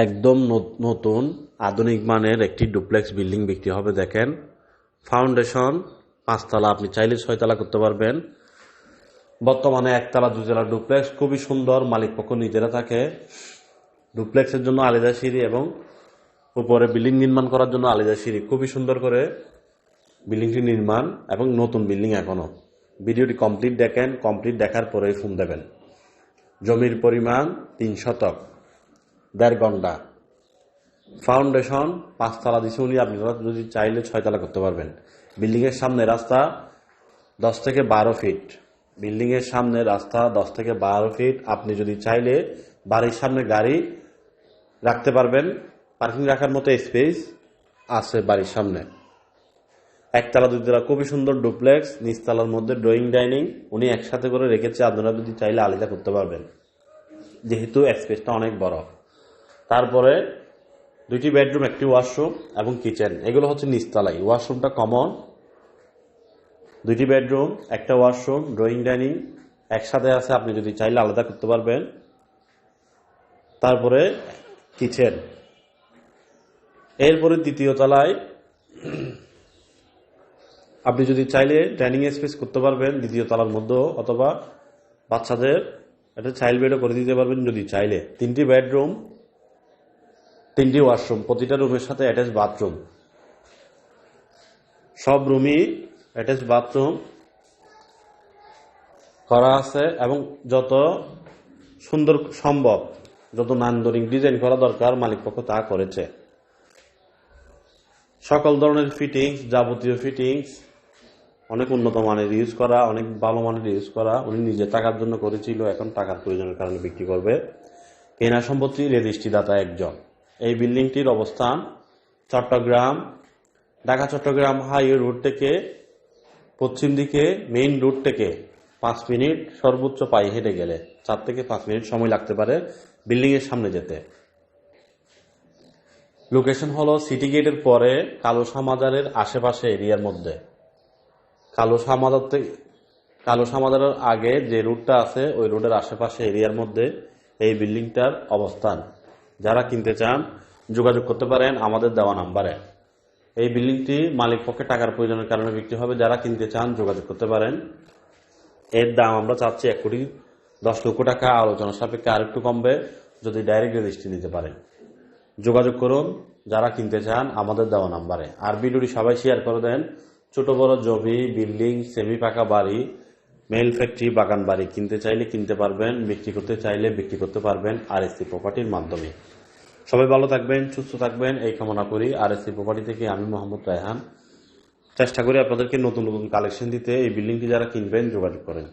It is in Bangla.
একদম নতুন আধুনিক মানের একটি ডুপ্লেক্স বিল্ডিং বিক্রি হবে। দেখেন, ফাউন্ডেশন 5 তলা, আপনি চাইলে 6 তলা করতে পারবেন। বর্তমানে 1 তলা 2 তলা ডুপ্লেক্স খুবই সুন্দর, মালিক পক্ষ নিজেরা থাকে। ডুপ্লেক্সের জন্য আলাদা সিঁড়ি এবং উপরে বিল্ডিং নির্মাণ করার জন্য আলাদা সিঁড়ি। খুবই সুন্দর করে বিল্ডিংটি নির্মাণ এবং নতুন বিল্ডিং এখনো। ভিডিওটি কমপ্লিট দেখেন, কমপ্লিট দেখার পরে ফোন দেবেন। জমির পরিমাণ 3 শতক, 1.5 ঘন্টা। ফাউন্ডেশন 5 তলা দিছে উনি, আপনারা যদি চাইলে 6 তলা করতে পারবেন। বিল্ডিং এর সামনে রাস্তা 10 থেকে 12 ফিট। বিল্ডিং এর সামনে রাস্তা 10 থেকে 12 ফিট। আপনি যদি চাইলে বাড়ির সামনে গাড়ি রাখতে পারবেন, পার্কিং রাখার মতো স্পেস আছে বাড়ির সামনে। 1 তলা 2 তলা খুবই সুন্দর ডুপ্লেক্স। নিচতলার মধ্যে ড্রয়িং ডাইনিং উনি একসাথে করে রেখেছে, আপনারা যদি চাইলে আলাদা করতে পারবেন যেহেতু স্পেসটা অনেক বড়। তারপরে 2টি বেডরুম, 1টি ওয়াশরুম এবং কিচেন, এগুলো হচ্ছে নিচতলায়। ওয়াশরুমটা কমন। 2টি বেডরুম, 1টা ওয়াশরুম, ড্রয়িং ডাইনিং একসাথে আছে, আপনি যদি চাইলে আলাদা করতে পারবেন। তারপরে কিচেন। এরপরে 2য় তলায় আপনি যদি চাইলে ডাইনিং স্পেস করতে পারবেন 2য় তলার মধ্যে, অথবা বাচ্চাদের একটা চাইল্ড বেডও করে দিতে পারবেন যদি চাইলে। 3টি বেডরুম, 3টি ওয়াশরুম, প্রতিটা রুমের সাথে অ্যাটাচ বাথরুম। সব রুমই অ্যাটাচ বাথরুম করা আছে এবং যত সুন্দর সম্ভব, যত নান্দনিক ডিজাইন করা দরকার মালিক পক্ষ তা করেছে। সকল ধরনের ফিটিংস, যাবতীয় ফিটিংস অনেক উন্নত মানের ইউজ করা, অনেক ভালো মানের ইউজ করা। উনি নিজে টাকার জন্য করেছিল, এখন টাকার প্রয়োজনের কারণে বিক্রি করবে। কেনা সম্পত্তি রেজিস্ট্রিদাতা একজন। এই বিল্ডিংটির অবস্থান চট্টগ্রাম, ঢাকা চট্টগ্রাম হাইওয়ে রোড থেকে পশ্চিম দিকে মেইন রোড থেকে 5 মিনিট সর্বোচ্চ পায়ে হেঁটে গেলে 4 থেকে 5 মিনিট সময় লাগতে পারে বিল্ডিং এর সামনে যেতে। লোকেশন হলো সিটি গেটের পরে কালোসা মাজারের আশেপাশে এরিয়ার মধ্যে। কালোসা মাজারের আগে যে রোডটা আছে ওই রোডের আশেপাশে এরিয়ার মধ্যে এই বিল্ডিংটার অবস্থান। যারা কিনতে চান যোগাযোগ করতে পারেন আমাদের দেওয়া নাম্বারে। এই বিল্ডিংটি মালিক পক্ষে টাকার প্রয়োজনের কারণে বিক্রি হবে। যারা কিনতে চান যোগাযোগ করতে পারেন। এর দাম আমরা চাচ্ছি 1,10,00,000 টাকা। আলোচনা সাপেক্ষে আরেকটু কমবে যদি ডাইরেক্ট রেজিস্ট্রি নিতে পারেন। যোগাযোগ করুন যারা কিনতে চান আমাদের দেওয়া নাম্বারে। আর ভিডিওটি সবাই শেয়ার করে দেন। ছোট বড় জমি, বিল্ডিং, সেমি পাকা বাড়ি, মেল ফ্যাক্টরি, বাগান বাড়ি কিনতে চাইলে কিনতে পারবেন, বিক্রি করতে চাইলে বিক্রি করতে পারবেন আরএসসি প্রপার্টির মাধ্যমে। সবাই ভালো থাকবেন, সুস্থ থাকবেন এই কামনা করি। আরএসসি প্রপার্টি থেকে আমি মোহাম্মদ রায়হান চেষ্টা করি আপনাদেরকে নতুন নতুন কালেকশন দিতে। এই বিল্ডিংটি যারা কিনবেন যোগাযোগ করেন।